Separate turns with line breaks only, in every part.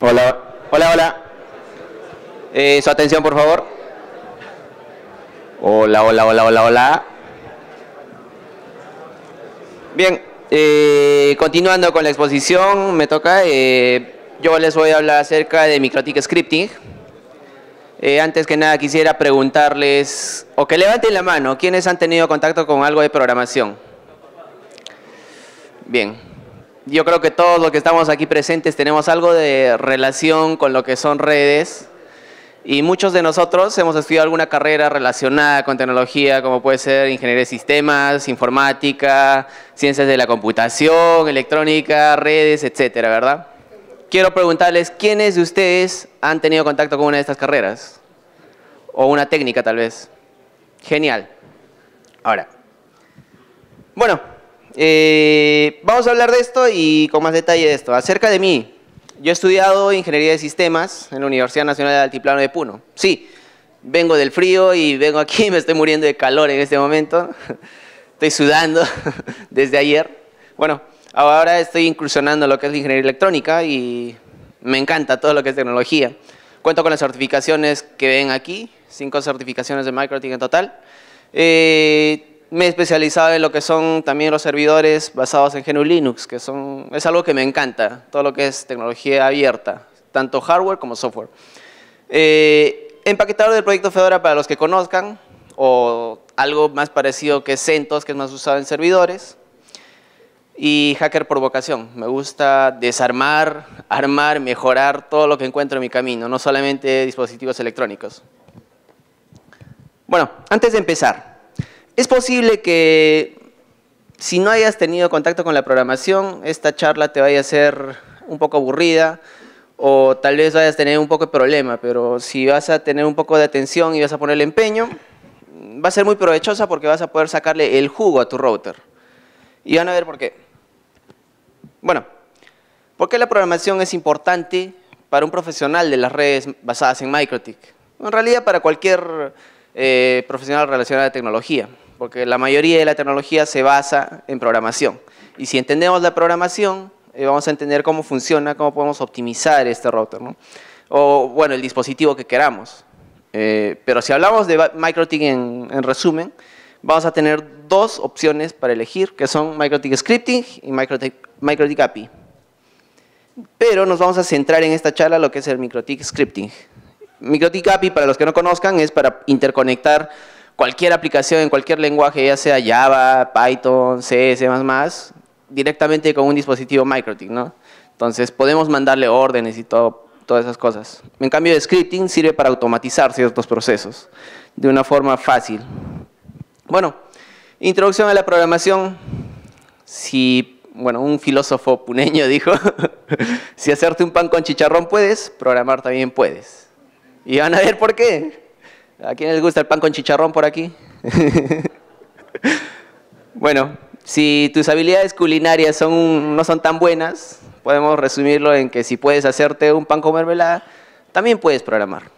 Hola, hola, hola. Su atención, por favor. Hola, hola, hola, hola, hola. Bien, continuando con la exposición, me toca. Yo les voy a hablar acerca de MikroTik Scripting. Antes que nada quisiera preguntarles, o que levanten la mano, ¿quiénes han tenido contacto con algo de programación? Bien, yo creo que todos los que estamos aquí presentes tenemos algo de relación con lo que son redes. Y muchos de nosotros hemos estudiado alguna carrera relacionada con tecnología, como puede ser ingeniería de sistemas, informática, ciencias de la computación, electrónica, redes, etcétera, ¿verdad? Quiero preguntarles, ¿quiénes de ustedes han tenido contacto con una de estas carreras? O una técnica, tal vez. Genial. Ahora, bueno, vamos a hablar de esto y con más detalle de esto. Acerca de mí. Yo he estudiado ingeniería de sistemas en la Universidad Nacional del Altiplano de Puno. Sí, vengo del frío y vengo aquí, me estoy muriendo de calor en este momento. Estoy sudando desde ayer. Bueno, ahora estoy incursionando en lo que es la ingeniería electrónica y me encanta todo lo que es tecnología. Cuento con las certificaciones que ven aquí, 5 certificaciones de MikroTik en total. Me he especializado en lo que son también los servidores basados en GNU Linux, que es algo que me encanta, todo lo que es tecnología abierta, tanto hardware como software. Empaquetador del proyecto Fedora para los que conozcan, o algo más parecido que CentOS, que es más usado en servidores. Y hacker por vocación, me gusta desarmar, armar, mejorar todo lo que encuentro en mi camino, no solamente dispositivos electrónicos. Bueno, antes de empezar. Es posible que si no hayas tenido contacto con la programación, esta charla te vaya a ser un poco aburrida o tal vez vayas a tener un poco de problema, pero si vas a tener un poco de atención y vas a ponerle empeño, va a ser muy provechosa porque vas a poder sacarle el jugo a tu router. Y van a ver por qué. Bueno, ¿por qué la programación es importante para un profesional de las redes basadas en MikroTik? En realidad para cualquier profesional relacionado a la tecnología. Porque la mayoría de la tecnología se basa en programación. Y si entendemos la programación, vamos a entender cómo funciona, cómo podemos optimizar este router, ¿no? O, bueno, el dispositivo que queramos. Pero si hablamos de MikroTik en resumen, vamos a tener 2 opciones para elegir, que son MikroTik Scripting y MikroTik API. Pero nos vamos a centrar en esta charla lo que es el MikroTik Scripting. MikroTik API, para los que no conozcan, es para interconectar cualquier aplicación en cualquier lenguaje, ya sea Java, Python, C, C++, directamente con un dispositivo MikroTik, ¿no? Entonces podemos mandarle órdenes y todas esas cosas. En cambio, el scripting sirve para automatizar ciertos procesos de una forma fácil. Bueno, introducción a la programación. Bueno, un filósofo puneño dijo, si hacerte un pan con chicharrón puedes, programar también puedes. Y van a ver por qué. ¿A quién les gusta el pan con chicharrón por aquí? Bueno, si tus habilidades culinarias no son tan buenas, podemos resumirlo en que si puedes hacerte un pan con mermelada, también puedes programar.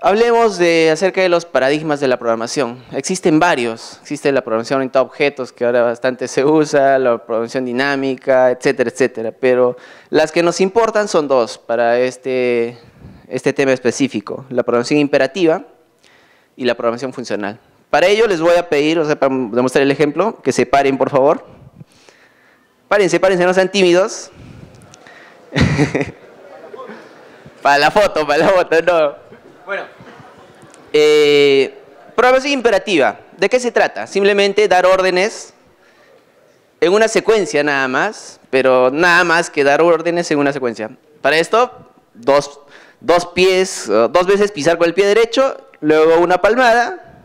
Hablemos acerca de los paradigmas de la programación. Existen varios. Existe la programación orientada a objetos, que ahora bastante se usa, la programación dinámica, etcétera, etcétera. Pero las que nos importan son 2 para este tema específico, la programación imperativa y la programación funcional. Para ello les voy a pedir, para demostrar el ejemplo, que se paren, por favor. Párense, no sean tímidos. Para la foto, no. Bueno, programación imperativa, ¿de qué se trata? Simplemente dar órdenes en una secuencia nada más, pero nada más que dar órdenes en una secuencia. Para esto, dos veces pisar con el pie derecho, luego una palmada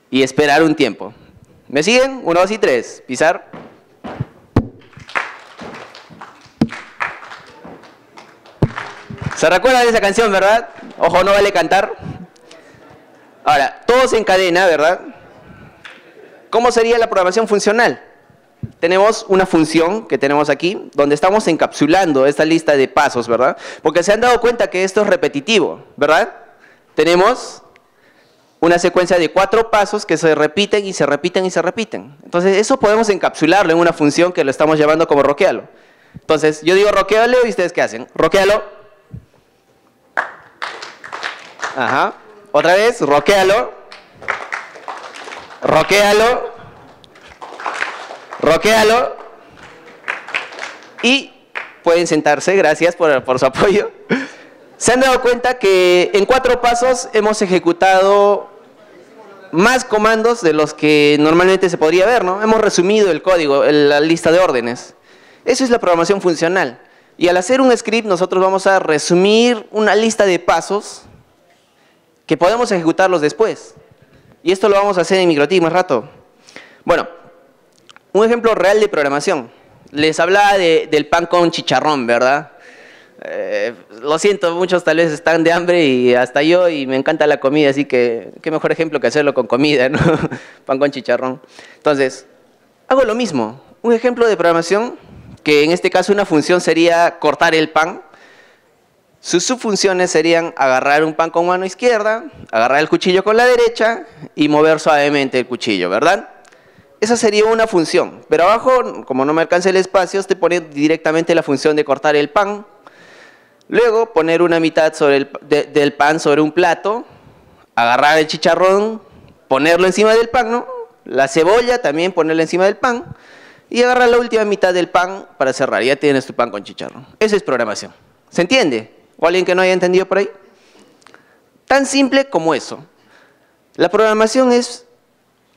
y esperar un tiempo. ¿Me siguen? 1, 2 y 3. Pisar. ¿Se recuerdan de esa canción, verdad? Ojo, no vale cantar. Ahora, todos en cadena, ¿verdad? ¿Cómo sería la programación funcional? Tenemos una función que tenemos aquí, donde estamos encapsulando esta lista de pasos, ¿verdad? Porque se han dado cuenta que esto es repetitivo, ¿verdad? Tenemos una secuencia de 4 pasos que se repiten y se repiten y se repiten. Entonces, eso podemos encapsularlo en una función que lo estamos llamando como roquealo. Entonces, yo digo roquéalo y ustedes ¿qué hacen? Roquéalo. Ajá. Otra vez, roquéalo. Roquéalo. Roquéalo. Y pueden sentarse, gracias por su apoyo. Se han dado cuenta que en 4 pasos hemos ejecutado más comandos de los que normalmente se podría ver, ¿no? Hemos resumido el código, la lista de órdenes. Eso es la programación funcional. Y al hacer un script nosotros vamos a resumir una lista de pasos que podemos ejecutarlos después. Y esto lo vamos a hacer en MikroTik más rato. Bueno, un ejemplo real de programación. Les hablaba del pan con chicharrón, ¿verdad? Lo siento, muchos tal vez están de hambre y hasta yo, y me encanta la comida, así que qué mejor ejemplo que hacerlo con comida, ¿no? Pan con chicharrón. Entonces, hago lo mismo. Un ejemplo de programación, que en este caso una función sería cortar el pan. Sus subfunciones serían agarrar un pan con mano izquierda, agarrar el cuchillo con la derecha y mover suavemente el cuchillo, ¿verdad? Esa sería una función, pero abajo, como no me alcanza el espacio, te pone directamente la función de cortar el pan. Luego, poner una mitad del pan sobre un plato, agarrar el chicharrón, ponerlo encima del pan, ¿no? La cebolla también ponerla encima del pan y agarrar la última mitad del pan para cerrar. Ya tienes tu pan con chicharrón. Eso es programación. ¿Se entiende? ¿O alguien que no haya entendido por ahí? Tan simple como eso. La programación es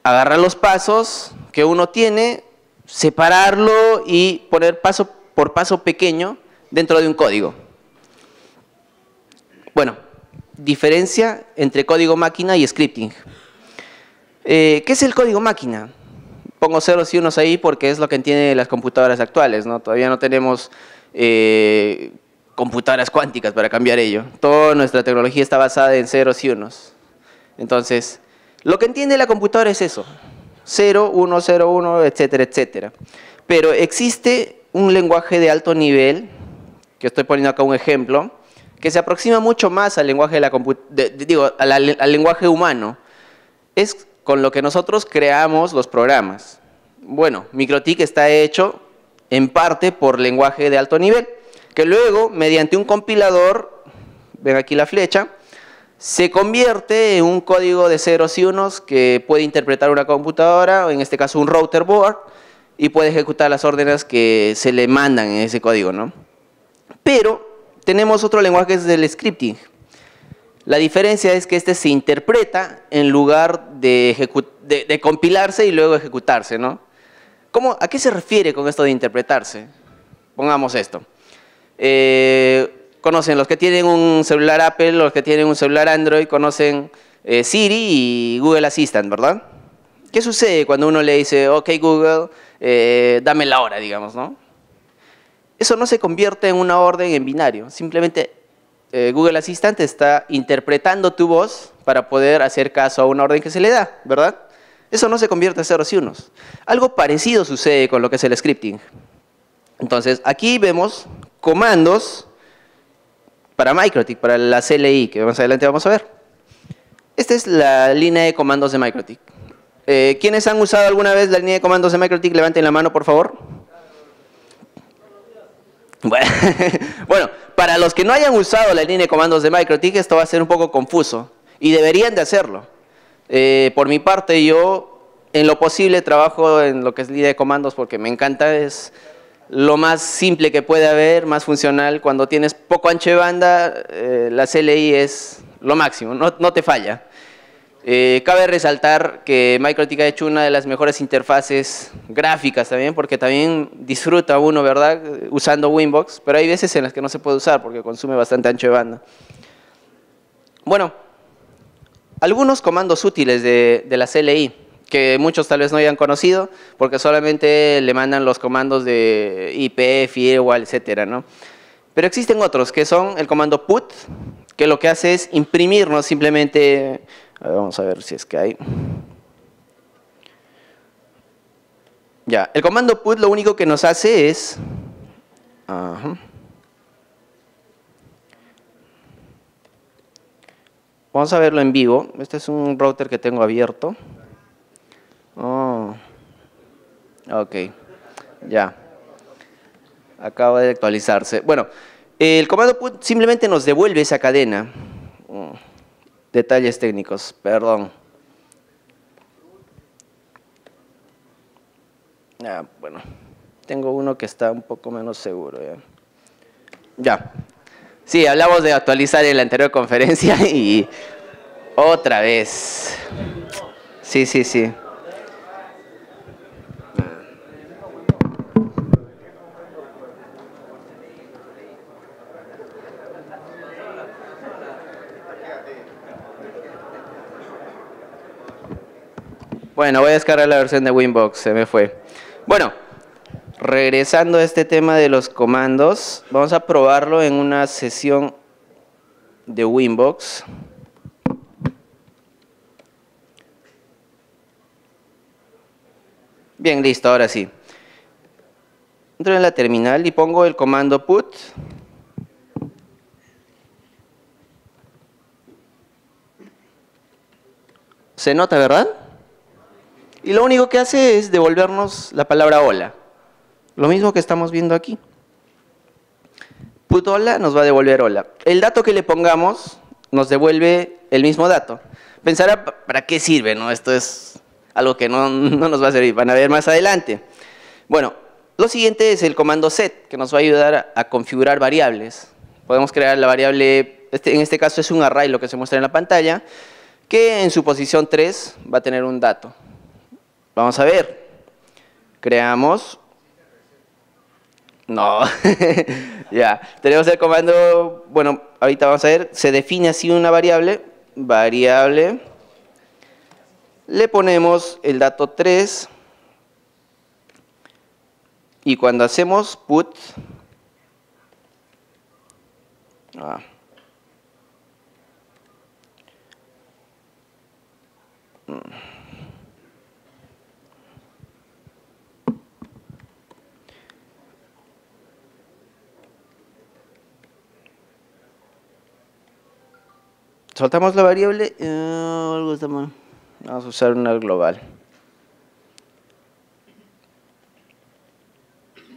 agarrar los pasos que uno tiene, separarlo y poner paso por paso pequeño dentro de un código. Bueno, diferencia entre código máquina y scripting. ¿Qué es el código máquina? Pongo ceros y unos ahí porque es lo que entienden las computadoras actuales, ¿no? Todavía no tenemos computadoras cuánticas para cambiar ello. Toda nuestra tecnología está basada en ceros y unos. Entonces, lo que entiende la computadora es eso. 0, 1, 0, 1, etcétera, etcétera. Pero existe un lenguaje de alto nivel, que estoy poniendo acá un ejemplo, que se aproxima mucho más al lenguaje, al lenguaje humano. Es con lo que nosotros creamos los programas. Bueno, MikroTik está hecho en parte por lenguaje de alto nivel, que luego, mediante un compilador, ven aquí la flecha, se convierte en un código de ceros y unos que puede interpretar una computadora, o en este caso un router board, y puede ejecutar las órdenes que se le mandan en ese código, ¿no? Pero tenemos otro lenguaje que es el scripting. La diferencia es que este se interpreta en lugar de compilarse y luego ejecutarse, ¿no? ¿A qué se refiere con esto de interpretarse? Pongamos esto. Conocen los que tienen un celular Apple, los que tienen un celular Android, conocen Siri y Google Assistant, ¿verdad? ¿Qué sucede cuando uno le dice, ok Google, dame la hora, digamos, ¿no? Eso no se convierte en una orden en binario, simplemente Google Assistant está interpretando tu voz para poder hacer caso a una orden que se le da, ¿verdad? Eso no se convierte en ceros y unos. Algo parecido sucede con lo que es el scripting. Entonces, aquí vemos comandos para MikroTik, para la CLI, que más adelante vamos a ver. Esta es la línea de comandos de MikroTik. ¿Quiénes han usado alguna vez la línea de comandos de MikroTik? Levanten la mano, por favor. Bueno, para los que no hayan usado la línea de comandos de MikroTik, esto va a ser un poco confuso. Y deberían de hacerlo. Por mi parte, yo en lo posible trabajo en lo que es línea de comandos porque me encanta, es lo más simple que puede haber, más funcional. Cuando tienes poco ancho de banda, la CLI es lo máximo, no te falla. Cabe resaltar que MikroTik ha hecho una de las mejores interfaces gráficas también, porque también disfruta uno, ¿verdad?, usando Winbox, pero hay veces en las que no se puede usar porque consume bastante ancho de banda. Bueno, algunos comandos útiles de la CLI, que muchos tal vez no hayan conocido, porque solamente le mandan los comandos de IP, firewall, etcétera, ¿no? Pero existen otros, que son el comando put, que lo que hace es imprimirnos simplemente. A ver, vamos a ver si es que hay. Ya, el comando put lo único que nos hace es. Vamos a verlo en vivo. Este es un router que tengo abierto. Oh. Ok, ya. acaba de actualizarse. Bueno, el comando put simplemente nos devuelve esa cadena. Detalles técnicos, perdón. Bueno, tengo uno que está un poco menos seguro. Ya. Sí, hablamos de actualizar en la anterior conferencia y otra vez. Sí, sí, sí. Bueno, voy a descargar la versión de Winbox, se me fue. Bueno, regresando a este tema de los comandos, vamos a probarlo en una sesión de Winbox. Bien, listo, ahora sí. Entro en la terminal y pongo el comando put. Se nota, ¿verdad? Y lo único que hace es devolvernos la palabra hola. Lo mismo que estamos viendo aquí. Put hola nos va a devolver hola. El dato que le pongamos nos devuelve el mismo dato. Pensará, ¿para qué sirve? ¿No? Esto es algo que no nos va a servir. Van a ver más adelante. Bueno, lo siguiente es el comando set, que nos va a ayudar a configurar variables. Podemos crear la variable, en este caso es un array, lo que se muestra en la pantalla, que en su posición 3 va a tener un dato. Vamos a ver. Creamos. No. Ya. Tenemos el comando, bueno, ahorita vamos a ver, se define así una variable. Variable. Le ponemos el dato 3. Y cuando hacemos put. Soltamos la variable. Vamos a usar una global.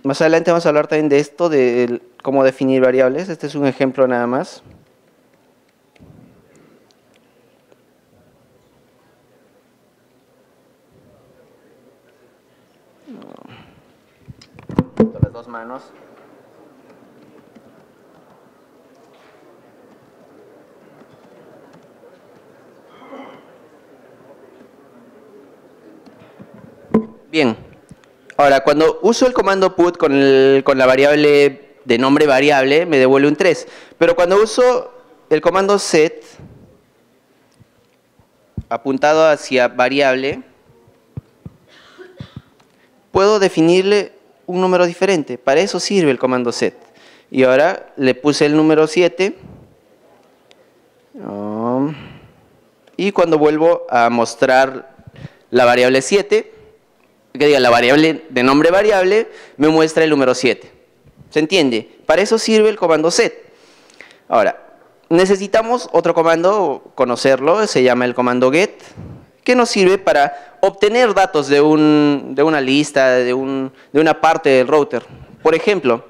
Más adelante vamos a hablar también de esto, de cómo definir variables. Este es un ejemplo nada más. Con las dos manos. Bien. Ahora, cuando uso el comando put con la variable de nombre variable, me devuelve un 3. Pero cuando uso el comando set, apuntado hacia variable, puedo definirle un número diferente. Para eso sirve el comando set. Y ahora le puse el número 7. Y cuando vuelvo a mostrar la variable 7, que diga la variable de nombre variable, me muestra el número 7. ¿Se entiende? Para eso sirve el comando set. Ahora, necesitamos otro comando, conocerlo, se llama el comando get, que nos sirve para obtener datos de una lista, de una parte del router. Por ejemplo,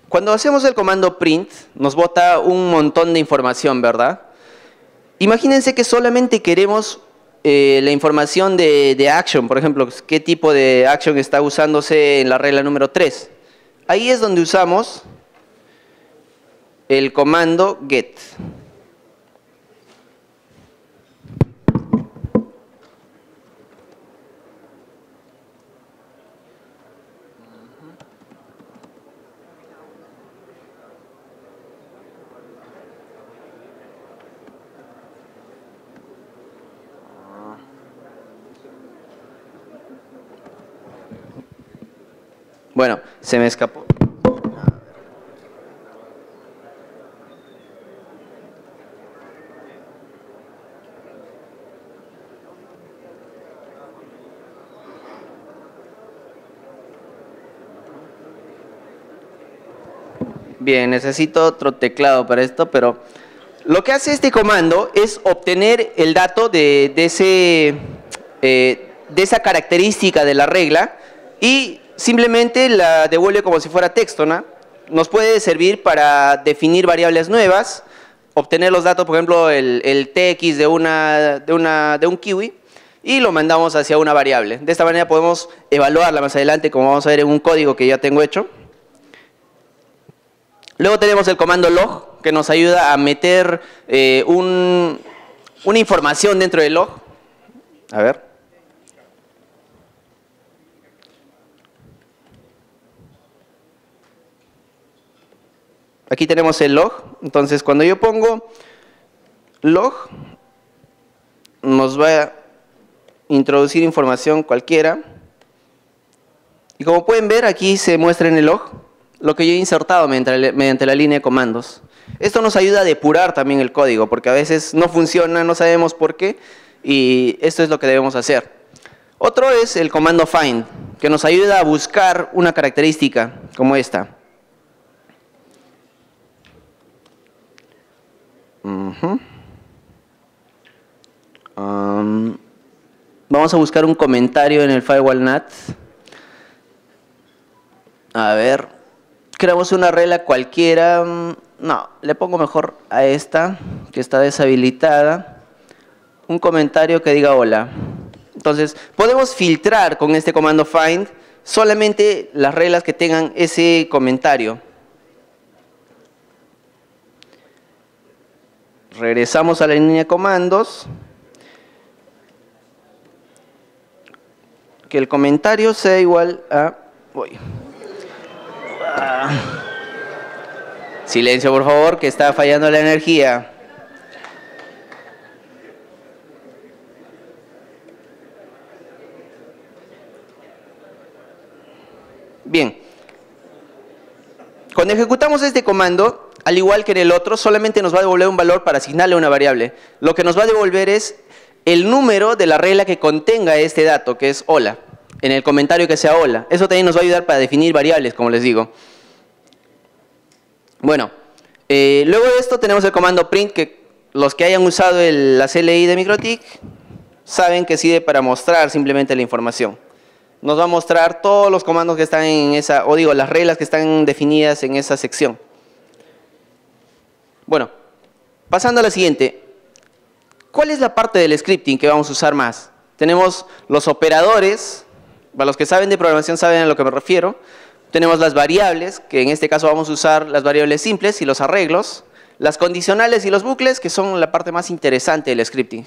cuando hacemos el comando print, nos bota un montón de información, ¿verdad? Imagínense que solamente queremos la información de action, por ejemplo, qué tipo de action está usándose en la regla número 3. Ahí es donde usamos el comando get. Bueno, se me escapó. Bien, necesito otro teclado para esto, pero lo que hace este comando es obtener el dato de esa característica de la regla y simplemente la devuelve como si fuera texto, ¿no? Nos puede servir para definir variables nuevas, obtener los datos, por ejemplo, el tx de un kiwi, y lo mandamos hacia una variable. De esta manera podemos evaluarla más adelante, como vamos a ver en un código que ya tengo hecho. Luego tenemos el comando log, que nos ayuda a meter una información dentro del log. A ver. Aquí tenemos el log. Entonces, cuando yo pongo log, nos va a introducir información cualquiera. Y como pueden ver, aquí se muestra en el log lo que yo he insertado mediante la línea de comandos. Esto nos ayuda a depurar también el código, porque a veces no funciona, no sabemos por qué, y esto es lo que debemos hacer. Otro es el comando find, que nos ayuda a buscar una característica como esta. Vamos a buscar un comentario en el firewall NAT. A ver, creamos una regla cualquiera. No, le pongo mejor a esta, que está deshabilitada. Un comentario que diga hola. Entonces, podemos filtrar con este comando find solamente las reglas que tengan ese comentario. Regresamos a la línea de comandos. Que el comentario sea igual a... Silencio, por favor, que está fallando la energía. Bien. Cuando ejecutamos este comando, al igual que en el otro, solamente nos va a devolver un valor para asignarle una variable. Lo que nos va a devolver es el número de la regla que contenga este dato, que es hola, en el comentario que sea hola. Eso también nos va a ayudar para definir variables, como les digo. Bueno, luego de esto tenemos el comando print, que los que hayan usado la CLI de MikroTik saben que sirve para mostrar simplemente la información. Nos va a mostrar todos los comandos que están en esa, o digo, las reglas que están definidas en esa sección. Bueno, pasando a la siguiente. ¿Cuál es la parte del scripting que vamos a usar más? Tenemos los operadores, para los que saben de programación saben a lo que me refiero. Tenemos las variables, que en este caso vamos a usar las variables simples y los arreglos. Las condicionales y los bucles, que son la parte más interesante del scripting.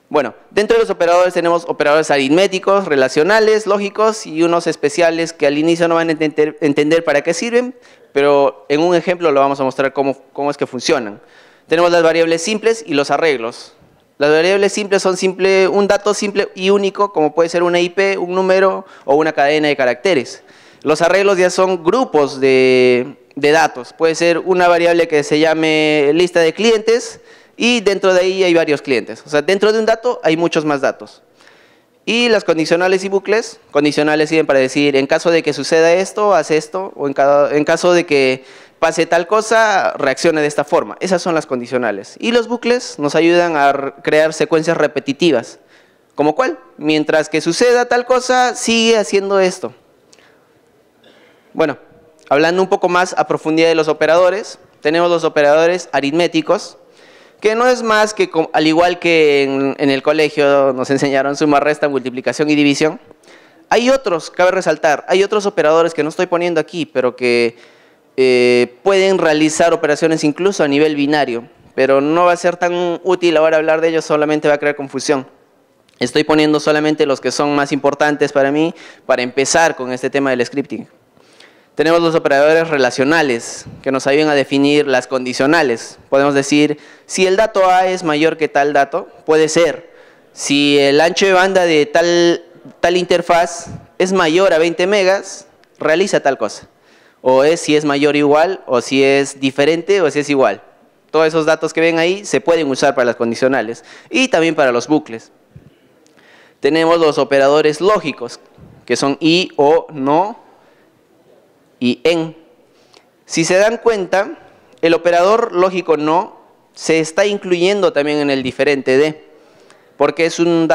Bueno, dentro de los operadores tenemos operadores aritméticos, relacionales, lógicos y unos especiales que al inicio no van a entender para qué sirven, pero en un ejemplo lo vamos a mostrar cómo es que funcionan. Tenemos las variables simples y los arreglos. Las variables simples son un dato simple y único, como puede ser una IP, un número o una cadena de caracteres. Los arreglos ya son grupos de datos. Puede ser una variable que se llame lista de clientes y dentro de ahí hay varios clientes. O sea, dentro de un dato hay muchos más datos. Y las condicionales y bucles, condicionales sirven para decir, en caso de que suceda esto, haz esto, o en caso de que pase tal cosa, reaccione de esta forma. Esas son las condicionales. Y los bucles nos ayudan a crear secuencias repetitivas. ¿Como cuál? Mientras que suceda tal cosa, sigue haciendo esto. Bueno, hablando un poco más a profundidad de los operadores, tenemos los operadores aritméticos, que no es más que, al igual que en el colegio nos enseñaron suma, resta, multiplicación y división, hay otros, cabe resaltar, hay otros operadores que no estoy poniendo aquí, pero que pueden realizar operaciones incluso a nivel binario, pero no va a ser tan útil ahora hablar de ellos, solamente va a crear confusión. Estoy poniendo solamente los que son más importantes para mí, para empezar con este tema del scripting. Tenemos los operadores relacionales, que nos ayudan a definir las condicionales. Podemos decir, si el dato A es mayor que tal dato, puede ser. Si el ancho de banda de tal interfaz es mayor a 20 megas, realiza tal cosa. O es si es mayor o igual, o si es diferente, o si es igual. Todos esos datos que ven ahí se pueden usar para las condicionales y también para los bucles. Tenemos los operadores lógicos, que son y, o, no y en. Si se dan cuenta, el operador lógico no se está incluyendo también en el diferente de, porque es un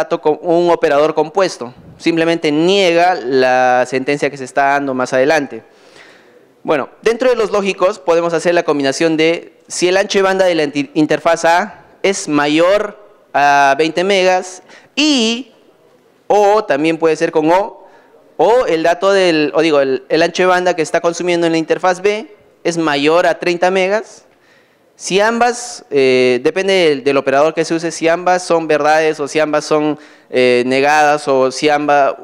operador compuesto. Simplemente niega la sentencia que se está dando más adelante. Bueno, dentro de los lógicos podemos hacer la combinación de si el ancho de banda de la interfaz A es mayor a 20 megas o también puede ser con o el dato el ancho de banda que está consumiendo en la interfaz B es mayor a 30 megas. Si ambas, depende del operador que se use, si ambas son verdades o si ambas son negadas o si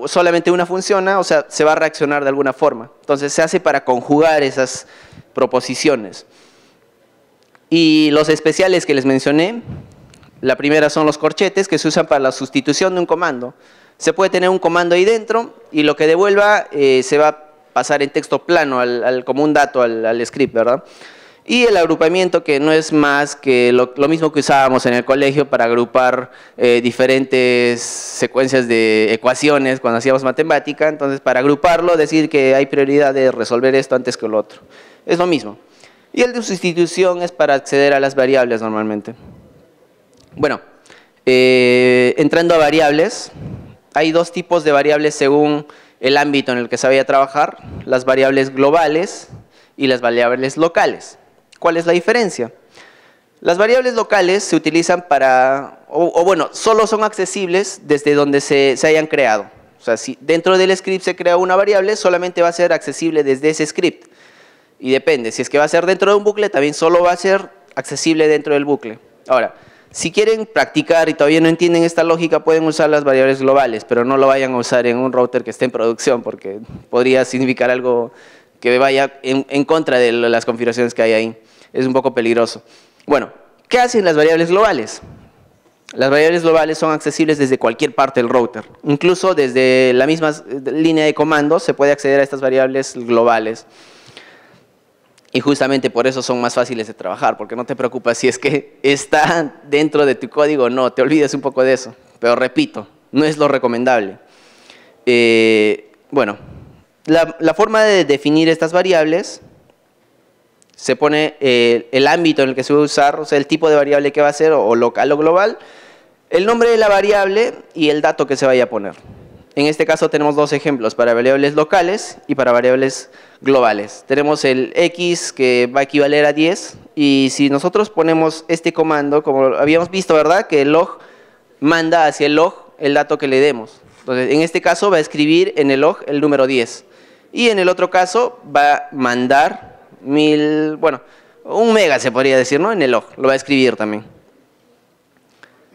solamente una funciona, o sea, se va a reaccionar de alguna forma. Entonces se hace para conjugar esas proposiciones. Y los especiales que les mencioné, la primera son los corchetes que se usan para la sustitución de un comando. Se puede tener un comando ahí dentro y lo que devuelva se va a pasar en texto plano como un dato al script, ¿verdad? Y el agrupamiento, que no es más que lo mismo que usábamos en el colegio para agrupar diferentes secuencias de ecuaciones cuando hacíamos matemática. Entonces, para agruparlo, decir que hay prioridad de resolver esto antes que lo otro. Es lo mismo. Y el de sustitución es para acceder a las variables normalmente. Bueno, entrando a variables, hay dos tipos de variables según el ámbito en el que se vaya a trabajar: las variables globales y las variables locales. ¿Cuál es la diferencia? Las variables locales se utilizan para, bueno, solo son accesibles desde donde se hayan creado. O sea, si dentro del script se crea una variable, solamente va a ser accesible desde ese script. Y depende, si es que va a ser dentro de un bucle, también solo va a ser accesible dentro del bucle. Ahora, si quieren practicar y todavía no entienden esta lógica, pueden usar las variables globales, pero no lo vayan a usar en un router que esté en producción, porque podría significar algo que vaya en contra de las configuraciones que hay ahí. Es un poco peligroso. Bueno, ¿qué hacen las variables globales? Las variables globales son accesibles desde cualquier parte del router. Incluso desde la misma línea de comandos se puede acceder a estas variables globales. Y justamente por eso son más fáciles de trabajar, porque no te preocupas si es que está dentro de tu código o no, te olvides un poco de eso. Pero repito, no es lo recomendable. Bueno, la forma de definir estas variables, se pone el ámbito en el que se va a usar, o sea, el tipo de variable que va a ser, o local o global, el nombre de la variable y el dato que se vaya a poner. En este caso tenemos dos ejemplos, para variables locales y para variables globales. Tenemos el x que va a equivaler a 10 y si nosotros ponemos este comando, como habíamos visto, ¿verdad? Que el log manda hacia el log el dato que le demos. Entonces, en este caso va a escribir en el log el número 10 y en el otro caso va a mandar 1 mega se podría decir, ¿no? En el log, lo va a escribir también.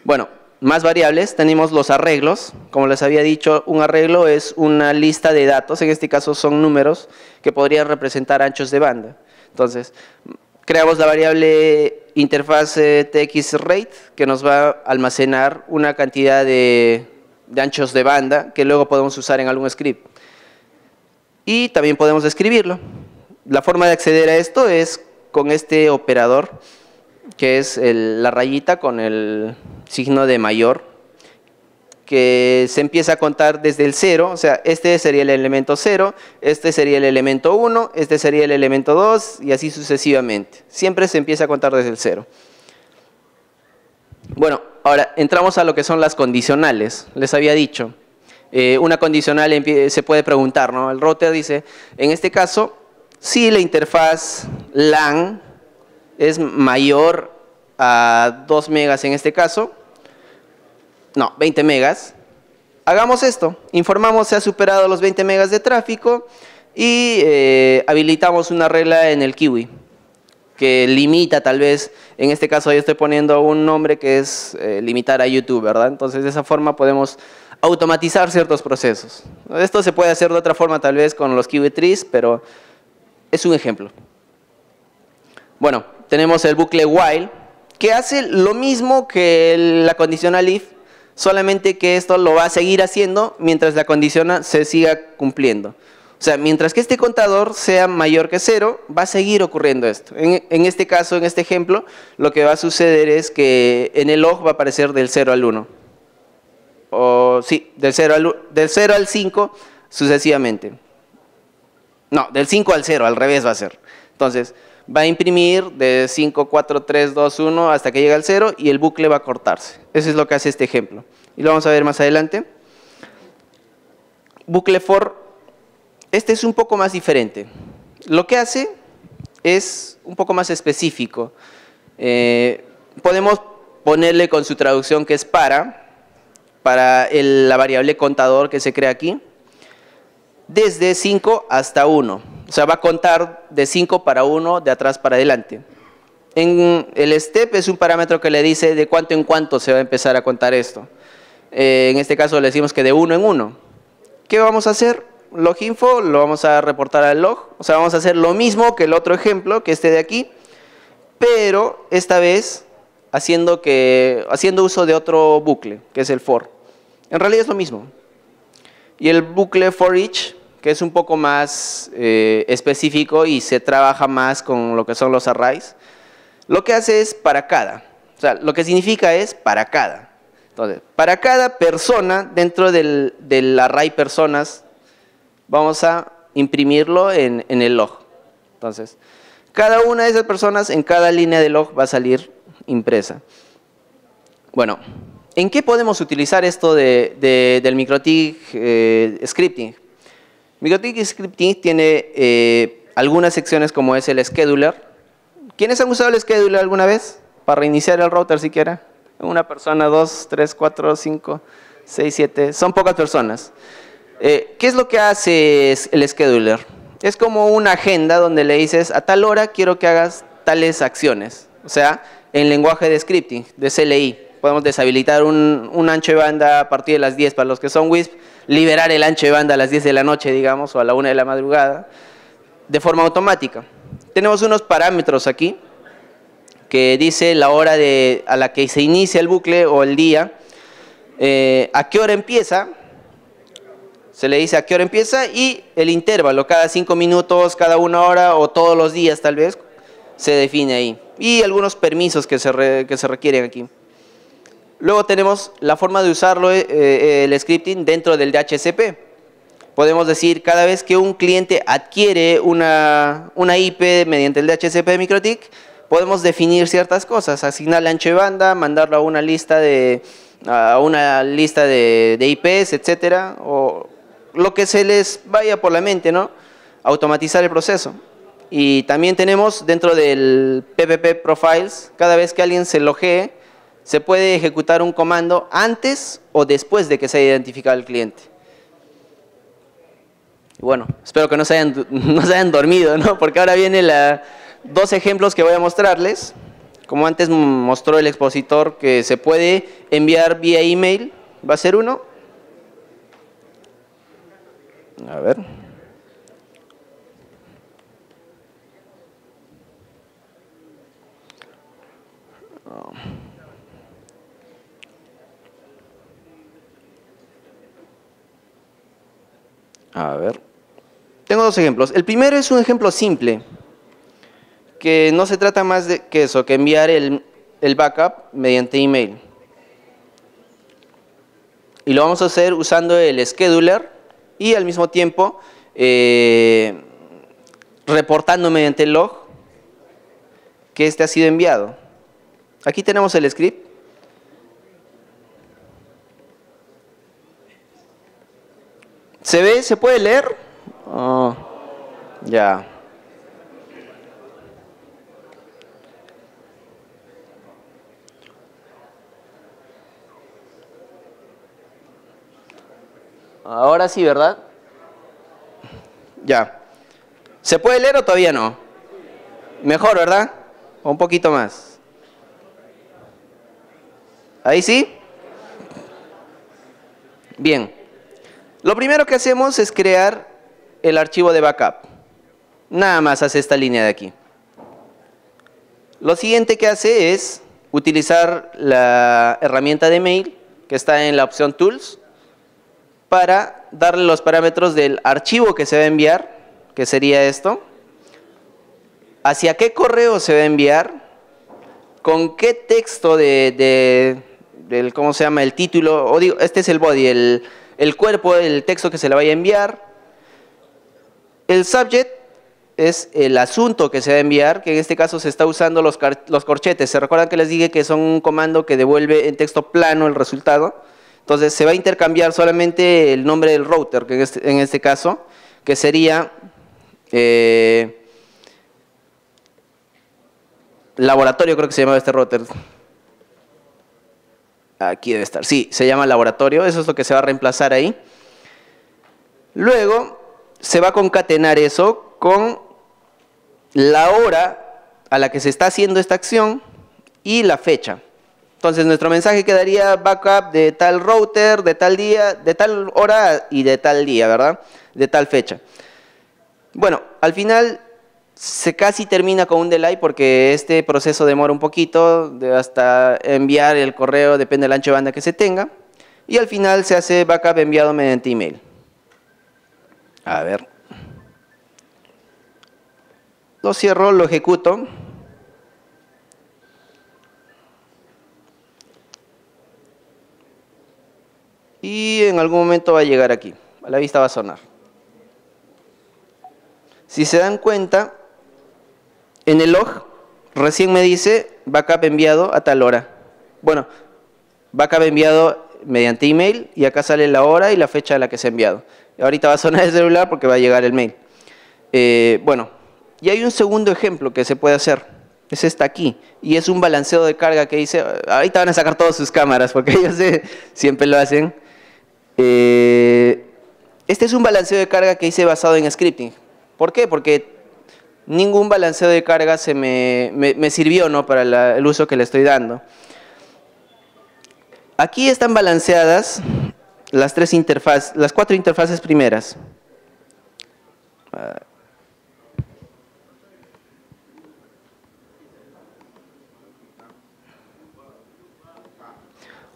Bueno, más variables, tenemos los arreglos. Como les había dicho, un arreglo es una lista de datos, en este caso son números que podrían representar anchos de banda. Entonces, creamos la variable interfaz txRate que nos va a almacenar una cantidad de anchos de banda que luego podemos usar en algún script. Y también podemos escribirlo. La forma de acceder a esto es con este operador, que es la rayita con el signo de mayor, que se empieza a contar desde el 0, o sea, este sería el elemento 0, este sería el elemento 1, este sería el elemento 2 y así sucesivamente. Siempre se empieza a contar desde el 0. Bueno, ahora entramos a lo que son las condicionales. Les había dicho, una condicional se puede preguntar, ¿no? El router dice, en este caso, si la interfaz LAN es mayor a 2 megas en este caso, no, 20 megas, hagamos esto, informamos se ha superado los 20 megas de tráfico y habilitamos una regla en el kiwi que limita tal vez, en este caso yo estoy poniendo un nombre que es limitar a YouTube, ¿verdad? Entonces de esa forma podemos automatizar ciertos procesos. Esto se puede hacer de otra forma tal vez con los kiwi trees, pero es un ejemplo. Bueno, tenemos el bucle while, que hace lo mismo que la condicional if, solamente que esto lo va a seguir haciendo mientras la condición se siga cumpliendo. O sea, mientras que este contador sea mayor que 0, va a seguir ocurriendo esto. En este caso, en este ejemplo, lo que va a suceder es que en el log va a aparecer del 0 al 1. O sí, del 0 al 5 sucesivamente. No, del 5 al 0, al revés va a ser. Entonces, va a imprimir de 5, 4, 3, 2, 1 hasta que llegue al 0 y el bucle va a cortarse. Eso es lo que hace este ejemplo. Y lo vamos a ver más adelante. Bucle for, este es un poco más diferente. Lo que hace es un poco más específico. Podemos ponerle con su traducción que es para la variable contador que se crea aquí, desde 5 hasta 1. O sea, va a contar de 5 para 1, de atrás para adelante. En el step es un parámetro que le dice de cuánto en cuánto se va a empezar a contar esto. En este caso le decimos que de 1 en 1. ¿Qué vamos a hacer? Loginfo lo vamos a reportar al log. O sea, vamos a hacer lo mismo que el otro ejemplo, que este de aquí, pero esta vez haciendo uso de otro bucle, que es el for. En realidad es lo mismo. Y el bucle for each, que es un poco más específico y se trabaja más con lo que son los arrays, lo que hace es para cada. O sea, lo que significa es para cada. Entonces, para cada persona dentro del array personas, vamos a imprimirlo en el log. Entonces, cada una de esas personas en cada línea de log va a salir impresa. Bueno, ¿en qué podemos utilizar esto del MikroTik scripting? MikroTik scripting tiene algunas secciones como es el scheduler. ¿Quiénes han usado el scheduler alguna vez? Para reiniciar el router siquiera. Una persona, 2, 3, 4, 5, 6, 7. Son pocas personas. ¿Qué es lo que hace el scheduler? Es como una agenda donde le dices a tal hora quiero que hagas tales acciones. O sea, en lenguaje de scripting, de CLI. Podemos deshabilitar un ancho de banda a partir de las 10 para los que son WISP, liberar el ancho de banda a las 10 de la noche, digamos, o a la 1 de la madrugada, de forma automática. Tenemos unos parámetros aquí que dice la hora a la que se inicia el bucle o el día, a qué hora empieza, se le dice a qué hora empieza y el intervalo, cada 5 minutos, cada 1 hora o todos los días tal vez, se define ahí. Y algunos permisos que se requieren aquí. Luego tenemos la forma de usarlo, el scripting dentro del DHCP. Podemos decir, cada vez que un cliente adquiere una IP mediante el DHCP de MikroTik, podemos definir ciertas cosas, asignarle ancho de banda, mandarlo a una lista de IPs, etcétera, o lo que se les vaya por la mente, ¿no? Automatizar el proceso. Y también tenemos dentro del PPP Profiles, cada vez que alguien se loguee, se puede ejecutar un comando antes o después de que se haya identificado el cliente. Bueno, espero que no se hayan dormido, ¿no? Porque ahora vienen dos ejemplos que voy a mostrarles. Como antes mostró el expositor que se puede enviar vía email, va a ser uno. A ver. A ver. Tengo dos ejemplos. El primero es un ejemplo simple, que no se trata más de que eso, que enviar el backup mediante email. Y lo vamos a hacer usando el scheduler y al mismo tiempo reportando mediante el log que este ha sido enviado. Aquí tenemos el script. ¿Se ve? ¿Se puede leer? Oh, ya. Ahora sí, ¿verdad? Ya. ¿Se puede leer o todavía no? Mejor, ¿verdad? O un poquito más. ¿Ahí sí? Bien. Lo primero que hacemos es crear el archivo de backup. Nada más hace esta línea de aquí. Lo siguiente que hace es utilizar la herramienta de mail que está en la opción Tools para darle los parámetros del archivo que se va a enviar, que sería esto, hacia qué correo se va a enviar, con qué texto del ¿cómo se llama? El título, o digo, este es el body, el cuerpo del texto que se le vaya a enviar, el subject, es el asunto que se va a enviar, que en este caso se está usando los corchetes. ¿Se recuerdan que les dije que son un comando que devuelve en texto plano el resultado? Entonces se va a intercambiar solamente el nombre del router, que en este caso, que sería laboratorio, creo que se llamaba este router. Aquí debe estar, sí, se llama laboratorio, eso es lo que se va a reemplazar ahí. Luego se va a concatenar eso con la hora a la que se está haciendo esta acción y la fecha. Entonces nuestro mensaje quedaría backup de tal router, de tal día, de tal hora y de tal día, ¿verdad? De tal fecha. Bueno, al final se casi termina con un delay porque este proceso demora un poquito hasta enviar el correo, depende del ancho de banda que se tenga. Y al final se hace backup enviado mediante email. A ver. Lo cierro, lo ejecuto. Y en algún momento va a llegar aquí. A la vista va a sonar. Si se dan cuenta, en el log recién me dice backup enviado a tal hora. Bueno, backup enviado mediante email y acá sale la hora y la fecha a la que se ha enviado. Ahorita va a sonar el celular porque va a llegar el mail. Bueno, y hay un segundo ejemplo que se puede hacer. Es esta aquí. Y es un balanceo de carga que dice... Ahorita van a sacar todas sus cámaras porque ellos siempre lo hacen. Este es un balanceo de carga que hice basado en scripting. ¿Por qué? Porque ningún balanceo de carga me sirvió, ¿no?, para el uso que le estoy dando. Aquí están balanceadas las cuatro interfaces primeras.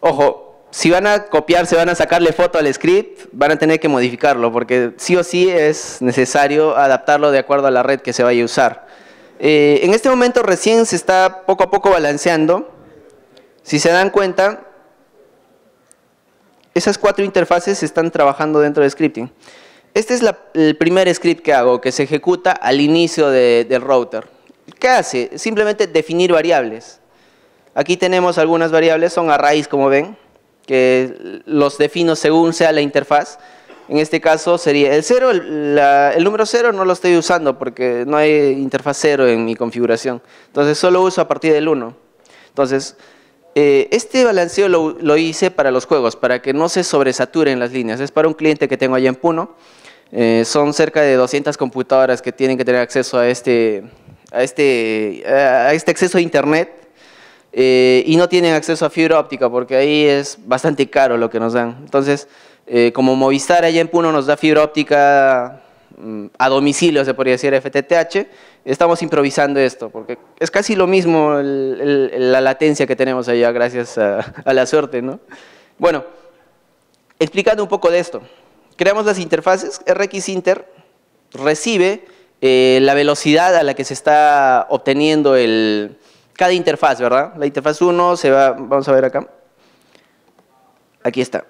Ojo, si van a copiar, se van a sacarle foto al script, van a tener que modificarlo, porque sí o sí es necesario adaptarlo de acuerdo a la red que se vaya a usar. En este momento recién se está poco a poco balanceando. Si se dan cuenta, esas cuatro interfaces están trabajando dentro de scripting. Este es el primer script que hago, que se ejecuta al inicio del router. ¿Qué hace? Simplemente definir variables. Aquí tenemos algunas variables, son arrays como ven, que los defino según sea la interfaz. En este caso sería el 0, el número 0 no lo estoy usando porque no hay interfaz 0 en mi configuración. Entonces solo uso a partir del 1. Entonces, este balanceo lo hice para los juegos, para que no se sobresaturen las líneas. Es para un cliente que tengo allá en Puno. Son cerca de 200 computadoras que tienen que tener acceso a este acceso a internet. Y no tienen acceso a fibra óptica porque ahí es bastante caro lo que nos dan. Entonces, como Movistar allá en Puno nos da fibra óptica a domicilio, se podría decir FTTH, estamos improvisando esto porque es casi lo mismo la latencia que tenemos allá gracias a la suerte, ¿no? Bueno, explicando un poco de esto. Creamos las interfaces. RxInter recibe la velocidad a la que se está obteniendo cada interfaz, ¿verdad? La interfaz 1 se va, vamos a ver acá. Aquí está.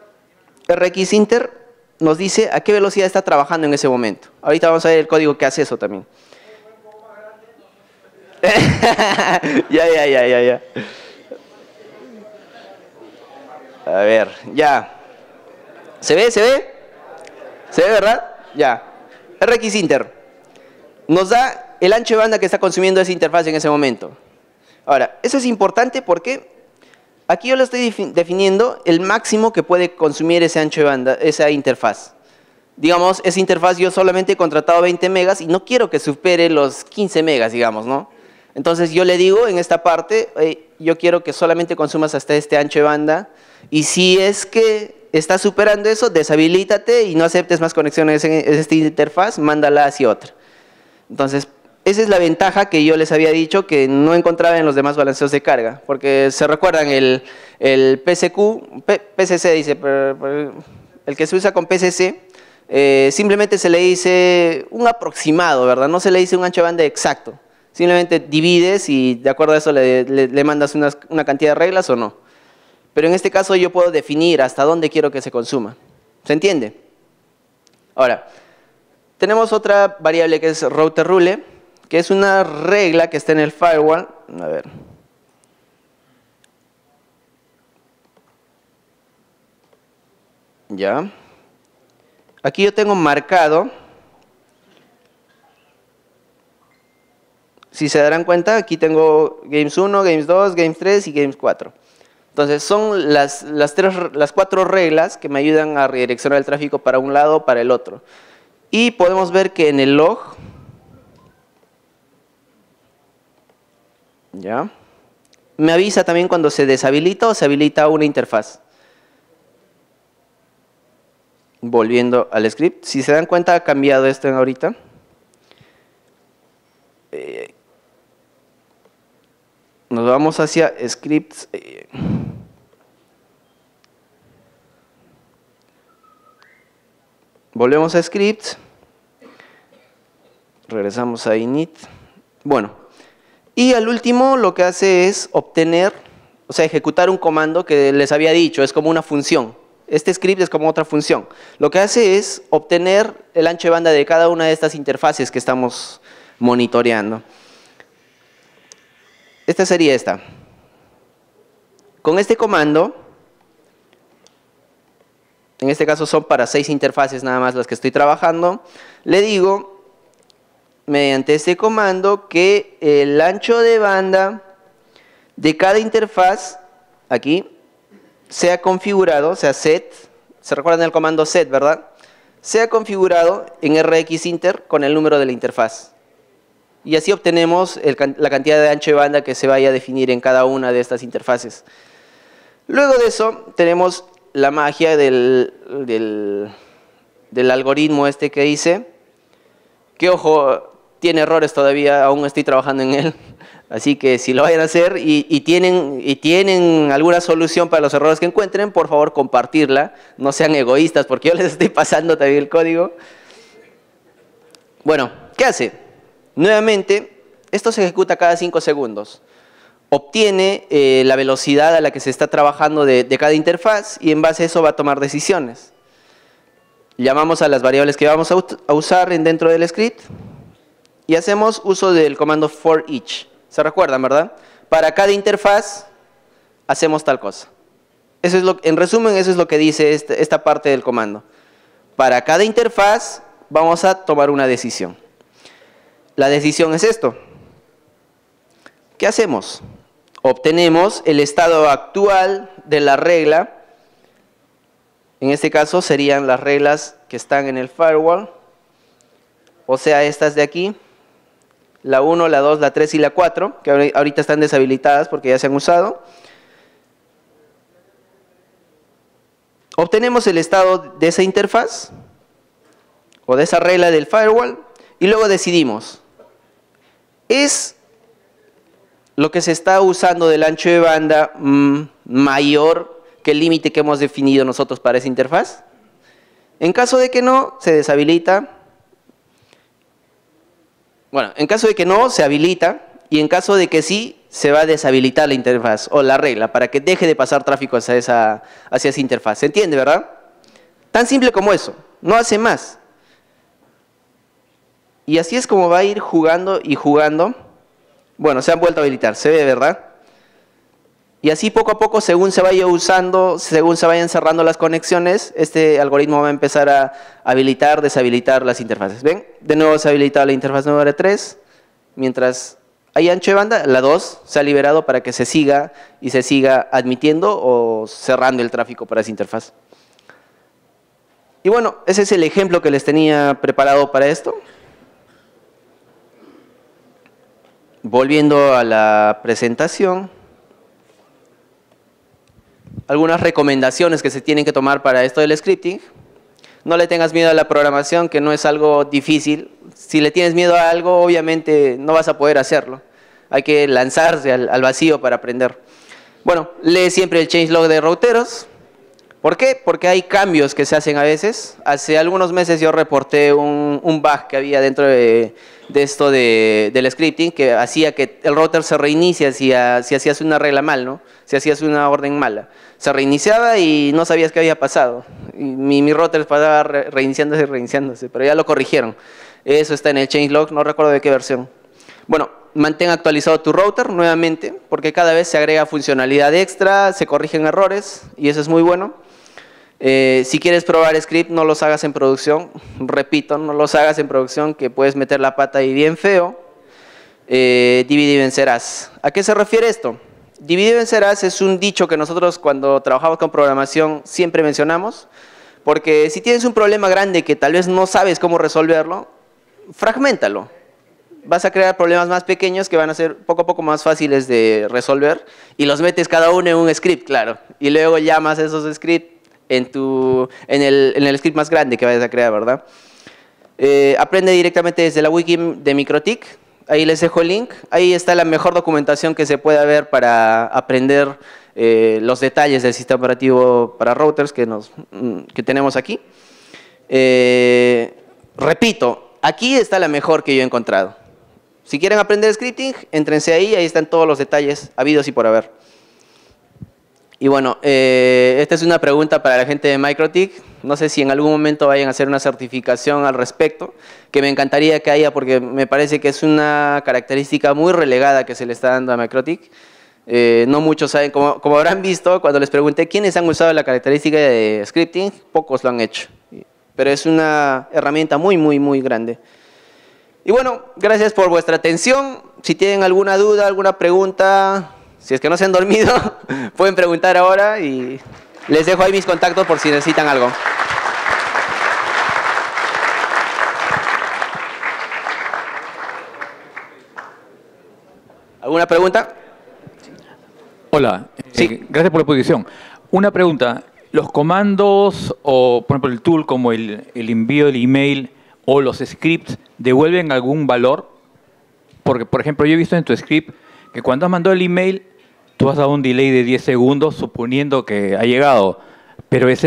RxInter nos dice a qué velocidad está trabajando en ese momento. Ahorita vamos a ver el código que hace eso también. Ya. A ver, ya. ¿Se ve? ¿Se ve? ¿Se ve, verdad? Ya. RxInter nos da el ancho de banda que está consumiendo esa interfaz en ese momento. Ahora, eso es importante porque aquí yo le estoy definiendo el máximo que puede consumir ese ancho de banda, esa interfaz. Digamos, esa interfaz yo solamente he contratado 20 megas y no quiero que supere los 15 megas, digamos, ¿no? Entonces yo le digo en esta parte, yo quiero que solamente consumas hasta este ancho de banda y si es que está superando eso, deshabilítate y no aceptes más conexiones en esta interfaz, mándala hacia otra. Entonces, esa es la ventaja que yo les había dicho que no encontraba en los demás balanceos de carga, porque se recuerdan el PCC dice, el que se usa con PCC, simplemente se le dice un aproximado, ¿verdad? No se le dice un ancho de banda exacto, simplemente divides y de acuerdo a eso le mandas una cantidad de reglas o no. Pero en este caso yo puedo definir hasta dónde quiero que se consuma. ¿Se entiende? Ahora, Tenemos otra variable que es router rule, que es una regla que está en el firewall. A ver. Ya. Aquí yo tengo marcado. Si se darán cuenta, aquí tengo Games 1, Games 2, Games 3 y Games 4. Entonces son las 4 reglas que me ayudan a redireccionar el tráfico para un lado o para el otro. Y podemos ver que en el log, ya, me avisa también cuando se deshabilita o se habilita una interfaz. Volviendo al script, si se dan cuenta ha cambiado esto ahorita. Nos vamos hacia scripts. Volvemos a scripts. Regresamos a init. Bueno, y al último lo que hace es obtener, o sea, ejecutar un comando que les había dicho, es como una función. Este script es como otra función. Lo que hace es obtener el ancho de banda de cada una de estas interfaces que estamos monitoreando. Esta sería esta. Con este comando, en este caso son para 6 interfaces nada más las que estoy trabajando, le digo, mediante este comando, que el ancho de banda de cada interfaz, aquí, sea configurado, sea set, ¿se recuerdan el comando set, verdad? Sea configurado en rxinter con el número de la interfaz. Y así obtenemos la cantidad de ancho de banda que se vaya a definir en cada una de estas interfaces. Luego de eso, tenemos la magia del algoritmo este que hice, que ojo, tiene errores todavía, aún estoy trabajando en él. Así que si lo vayan a hacer y tienen alguna solución para los errores que encuentren, por favor compartirla, no sean egoístas porque yo les estoy pasando también el código. Bueno, ¿qué hace? Nuevamente, esto se ejecuta cada 5 segundos. Obtiene la velocidad a la que se está trabajando de cada interfaz y en base a eso va a tomar decisiones. Llamamos a las variables que vamos a usar dentro del script y hacemos uso del comando for each. ¿Se recuerdan, verdad? Para cada interfaz hacemos tal cosa. Eso es en resumen, eso es lo que dice esta parte del comando. Para cada interfaz vamos a tomar una decisión. La decisión es esto. ¿Qué hacemos? Obtenemos el estado actual de la regla. En este caso serían las reglas que están en el firewall. O sea, estas de aquí. La 1, la 2, la 3 y la 4, que ahorita están deshabilitadas porque ya se han usado. Obtenemos el estado de esa interfaz o de esa regla del firewall y luego decidimos, ¿es lo que se está usando del ancho de banda mayor que el límite que hemos definido nosotros para esa interfaz? En caso de que no, se deshabilita. Bueno, en caso de que no, se habilita, y en caso de que sí, se va a deshabilitar la interfaz o la regla para que deje de pasar tráfico hacia esa interfaz. ¿Se entiende, verdad? Tan simple como eso, no hace más. Y así es como va a ir jugando y jugando. Bueno, se han vuelto a habilitar, se ve, ¿verdad? Y así poco a poco, según se vaya usando, según se vayan cerrando las conexiones, este algoritmo va a empezar a habilitar, deshabilitar las interfaces. ¿Ven? De nuevo se ha habilitado la interfaz número 3. Mientras hay ancho de banda, la 2 se ha liberado para que se siga y se siga admitiendo o cerrando el tráfico para esa interfaz. Y bueno, ese es el ejemplo que les tenía preparado para esto. Volviendo a la presentación. Algunas recomendaciones que se tienen que tomar para esto del scripting. No le tengas miedo a la programación, que no es algo difícil. Si le tienes miedo a algo, obviamente no vas a poder hacerlo. Hay que lanzarse al vacío para aprender. Bueno, lee siempre el changelog de routeros. ¿Por qué? Porque hay cambios que se hacen a veces. Hace algunos meses yo reporté un bug que había dentro de esto del scripting que hacía que el router se reinicie si hacías una regla mal, ¿no? Si hacías una orden mala. Se reiniciaba y no sabías qué había pasado. Y mi router estaba reiniciándose y reiniciándose, pero ya lo corrigieron. Eso está en el changelog, no recuerdo de qué versión. Bueno, mantén actualizado tu router nuevamente, porque cada vez se agrega funcionalidad extra, se corrigen errores, y eso es muy bueno. Si quieres probar script, no los hagas en producción. Repito, no los hagas en producción, que puedes meter la pata ahí bien feo. Divide y vencerás. ¿A qué se refiere esto? Divide y vencerás es un dicho que nosotros cuando trabajamos con programación siempre mencionamos, porque si tienes un problema grande que tal vez no sabes cómo resolverlo, fragméntalo. Vas a crear problemas más pequeños que van a ser poco a poco más fáciles de resolver y los metes cada uno en un script, claro. Y luego llamas esos scripts en el script más grande que vayas a crear, ¿verdad? Aprende directamente desde la wiki de MikroTik. Ahí les dejo el link. Ahí está la mejor documentación que se pueda ver para aprender los detalles del sistema operativo para routers que tenemos aquí. Repito, aquí está la mejor que yo he encontrado. Si quieren aprender scripting, éntrense ahí están todos los detalles habidos y por haber. Y bueno, esta es una pregunta para la gente de MikroTik. No sé si en algún momento vayan a hacer una certificación al respecto, que me encantaría que haya porque me parece que es una característica muy relegada que se le está dando a MikroTik. No muchos saben, como habrán visto, cuando les pregunté quiénes han usado la característica de scripting, pocos lo han hecho. Pero es una herramienta muy, muy, muy grande. Y bueno, gracias por vuestra atención. Si tienen alguna duda, alguna pregunta, si es que no se han dormido, pueden preguntar ahora y les dejo ahí mis contactos por si necesitan algo. ¿Alguna pregunta?
Hola,
Sí.
gracias por la exposición. Una pregunta, ¿los comandos o, por ejemplo, el tool como el envío del email o los scripts devuelven algún valor? Porque, por ejemplo, yo he visto en tu script que cuando has mandado el email, tú has dado un delay de 10 segundos suponiendo que ha llegado, pero ese